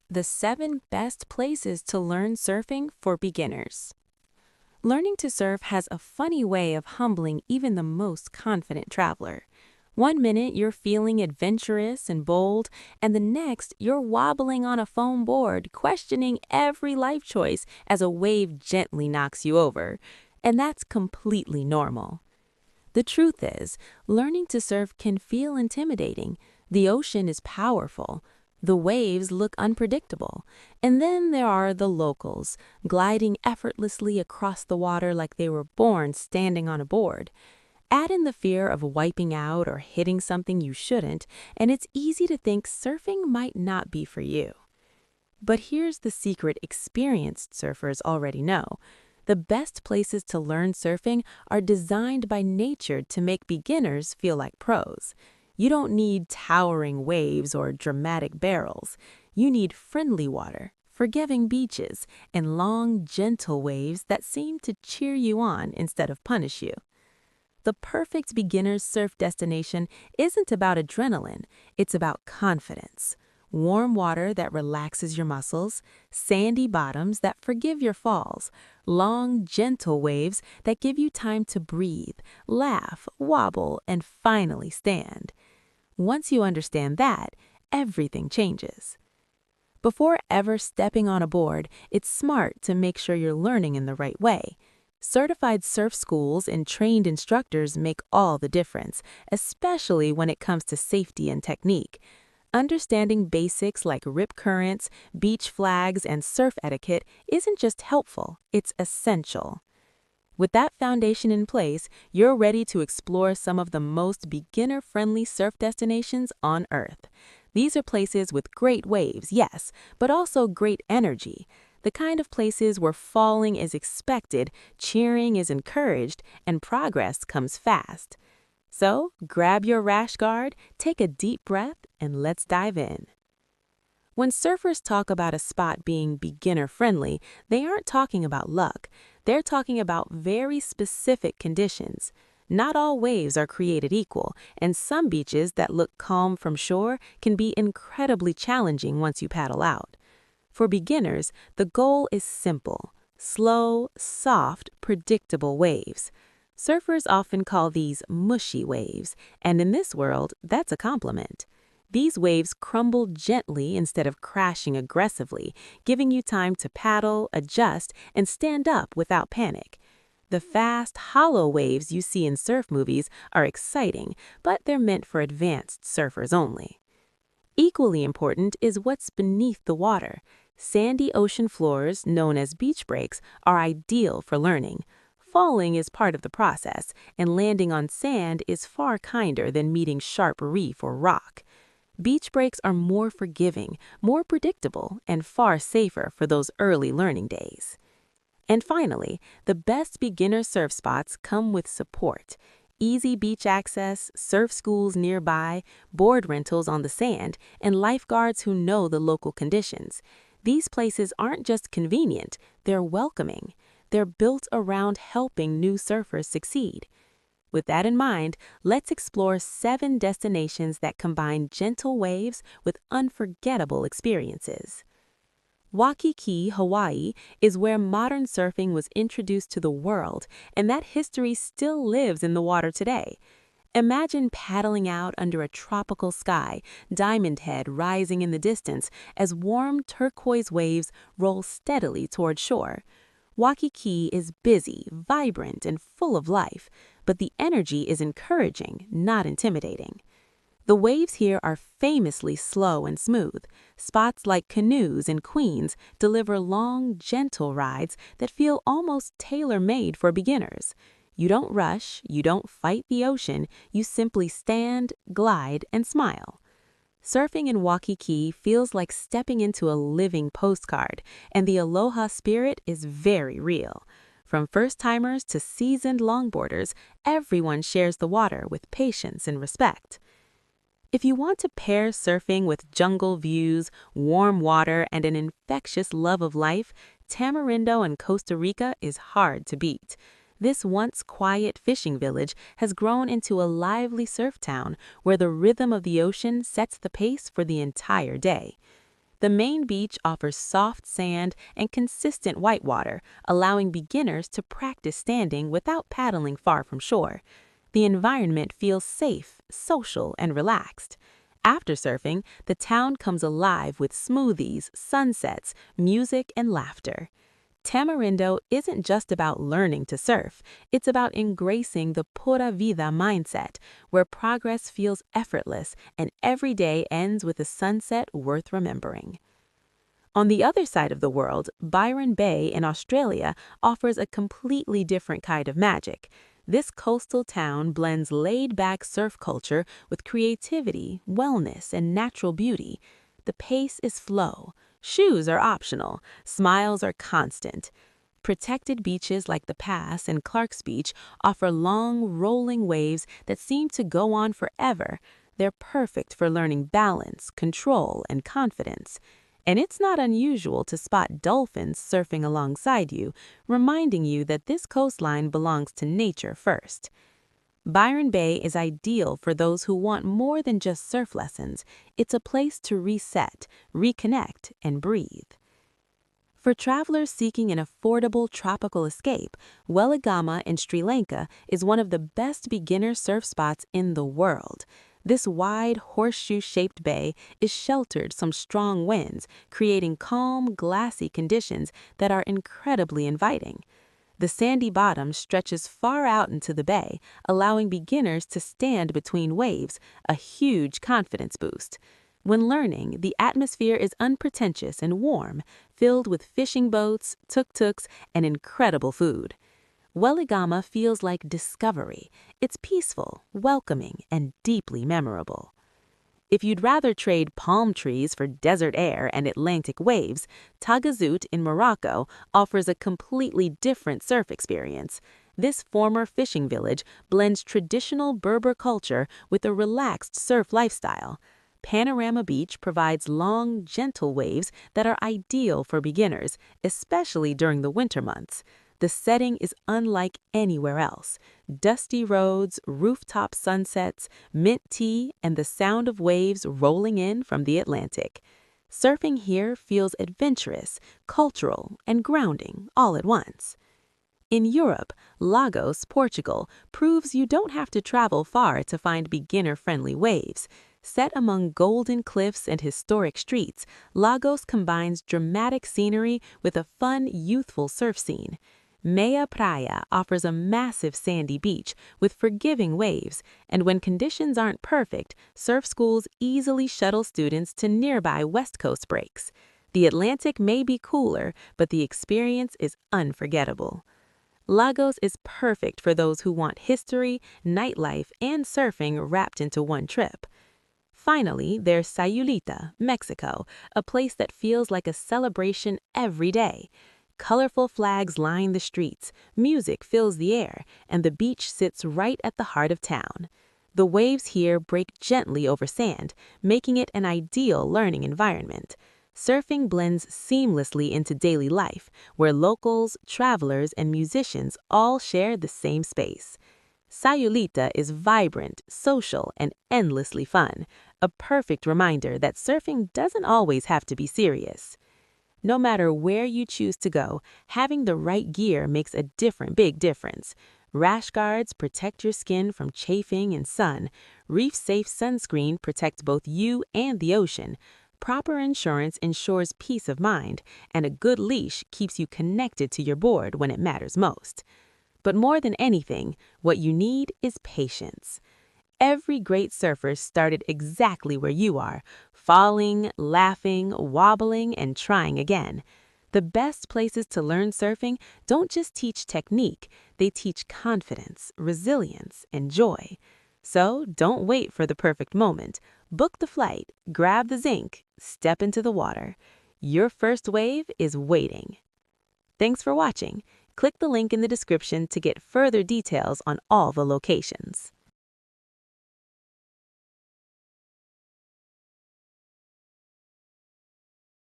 The 7 best places to learn surfing for beginners. Learning to surf has a funny way of humbling even the most confident traveler. One minute you're feeling adventurous and bold, and the next you're wobbling on a foam board, questioning every life choice as a wave gently knocks you over. And that's completely normal. The truth is, learning to surf can feel intimidating. The ocean is powerful. The waves look unpredictable. And then there are the locals, gliding effortlessly across the water like they were born standing on a board. Add in the fear of wiping out or hitting something you shouldn't, and it's easy to think surfing might not be for you. But here's the secret experienced surfers already know. The best places to learn surfing are designed by nature to make beginners feel like pros. You don't need towering waves or dramatic barrels. You need friendly water, forgiving beaches, and long, gentle waves that seem to cheer you on instead of punish you. The perfect beginner's surf destination isn't about adrenaline, it's about confidence. Warm water that relaxes your muscles, sandy bottoms that forgive your falls, long, gentle waves that give you time to breathe, laugh, wobble, and finally stand. Once you understand that, everything changes. Before ever stepping on a board, it's smart to make sure you're learning in the right way. Certified surf schools and trained instructors make all the difference, especially when it comes to safety and technique. Understanding basics like rip currents, beach flags, and surf etiquette isn't just helpful, it's essential. With that foundation in place, you're ready to explore some of the most beginner-friendly surf destinations on Earth. These are places with great waves, yes, but also great energy. The kind of places where falling is expected, cheering is encouraged, and progress comes fast. So, grab your rash guard, take a deep breath, and let's dive in. When surfers talk about a spot being beginner-friendly, they aren't talking about luck. They're talking about very specific conditions. Not all waves are created equal, and some beaches that look calm from shore can be incredibly challenging once you paddle out. For beginners, the goal is simple: slow, soft, predictable waves. Surfers often call these mushy waves, and in this world, that's a compliment. These waves crumble gently instead of crashing aggressively, giving you time to paddle, adjust, and stand up without panic. The fast, hollow waves you see in surf movies are exciting, but they're meant for advanced surfers only. Equally important is what's beneath the water. Sandy ocean floors, known as beach breaks, are ideal for learning. Falling is part of the process, and landing on sand is far kinder than meeting sharp reef or rock. Beach breaks are more forgiving, more predictable, and far safer for those early learning days. And finally, the best beginner surf spots come with support. Easy beach access, surf schools nearby, board rentals on the sand, and lifeguards who know the local conditions. These places aren't just convenient, they're welcoming. They're built around helping new surfers succeed. With that in mind, let's explore 7 destinations that combine gentle waves with unforgettable experiences. Waikiki, Hawaii, is where modern surfing was introduced to the world, and that history still lives in the water today. Imagine paddling out under a tropical sky, Diamond Head rising in the distance as warm turquoise waves roll steadily toward shore. Waikiki is busy, vibrant, and full of life, but the energy is encouraging, not intimidating. The waves here are famously slow and smooth. Spots like Canoes and Queens deliver long, gentle rides that feel almost tailor-made for beginners. You don't rush, you don't fight the ocean, you simply stand, glide, and smile. Surfing in Waikiki feels like stepping into a living postcard, and the aloha spirit is very real. From first-timers to seasoned longboarders, everyone shares the water with patience and respect. If you want to pair surfing with jungle views, warm water, and an infectious love of life, Tamarindo in Costa Rica is hard to beat. This once quiet fishing village has grown into a lively surf town where the rhythm of the ocean sets the pace for the entire day. The main beach offers soft sand and consistent whitewater, allowing beginners to practice standing without paddling far from shore. The environment feels safe, social, and relaxed. After surfing, the town comes alive with smoothies, sunsets, music, and laughter. Tamarindo isn't just about learning to surf, it's about embracing the pura vida mindset, where progress feels effortless and every day ends with a sunset worth remembering. On the other side of the world, Byron Bay in Australia offers a completely different kind of magic. This coastal town blends laid-back surf culture with creativity, wellness, and natural beauty. The pace is slow. Shoes are optional. Smiles are constant. Protected beaches like the Pass and Clark's Beach offer long, rolling waves that seem to go on forever. They're perfect for learning balance, control, and confidence. And it's not unusual to spot dolphins surfing alongside you, reminding you that this coastline belongs to nature first. Byron Bay is ideal for those who want more than just surf lessons. It's a place to reset, reconnect, and breathe. For travelers seeking an affordable tropical escape, Weligama in Sri Lanka is one of the best beginner surf spots in the world. This wide, horseshoe-shaped bay is sheltered from strong winds, creating calm, glassy conditions that are incredibly inviting. The sandy bottom stretches far out into the bay, allowing beginners to stand between waves, a huge confidence boost. When learning, the atmosphere is unpretentious and warm, filled with fishing boats, tuk-tuks, and incredible food. Weligama feels like discovery. It's peaceful, welcoming, and deeply memorable. If you'd rather trade palm trees for desert air and Atlantic waves, Tagazout in Morocco offers a completely different surf experience. This former fishing village blends traditional Berber culture with a relaxed surf lifestyle. Panorama Beach provides long, gentle waves that are ideal for beginners, especially during the winter months. The setting is unlike anywhere else. Dusty roads, rooftop sunsets, mint tea, and the sound of waves rolling in from the Atlantic. Surfing here feels adventurous, cultural, and grounding all at once. In Europe, Lagos, Portugal, proves you don't have to travel far to find beginner-friendly waves. Set among golden cliffs and historic streets, Lagos combines dramatic scenery with a fun, youthful surf scene. Meia Praia offers a massive sandy beach with forgiving waves, and when conditions aren't perfect, surf schools easily shuttle students to nearby West Coast breaks. The Atlantic may be cooler, but the experience is unforgettable. Lagos is perfect for those who want history, nightlife, and surfing wrapped into one trip. Finally, there's Sayulita, Mexico, a place that feels like a celebration every day. Colorful flags line the streets, music fills the air, and the beach sits right at the heart of town. The waves here break gently over sand, making it an ideal learning environment. Surfing blends seamlessly into daily life, where locals, travelers, and musicians all share the same space. Sayulita is vibrant, social, and endlessly fun, a perfect reminder that surfing doesn't always have to be serious. No matter where you choose to go, having the right gear makes a big difference. Rash guards protect your skin from chafing and sun. Reef-safe sunscreen protects both you and the ocean. Proper insurance ensures peace of mind, and a good leash keeps you connected to your board when it matters most. But more than anything, what you need is patience. Every great surfer started exactly where you are, falling, laughing, wobbling, and trying again. The best places to learn surfing don't just teach technique, they teach confidence, resilience, and joy. So don't wait for the perfect moment. Book the flight, grab the zinc, step into the water. Your first wave is waiting. Thanks for watching. Click the link in the description to get further details on all the locations.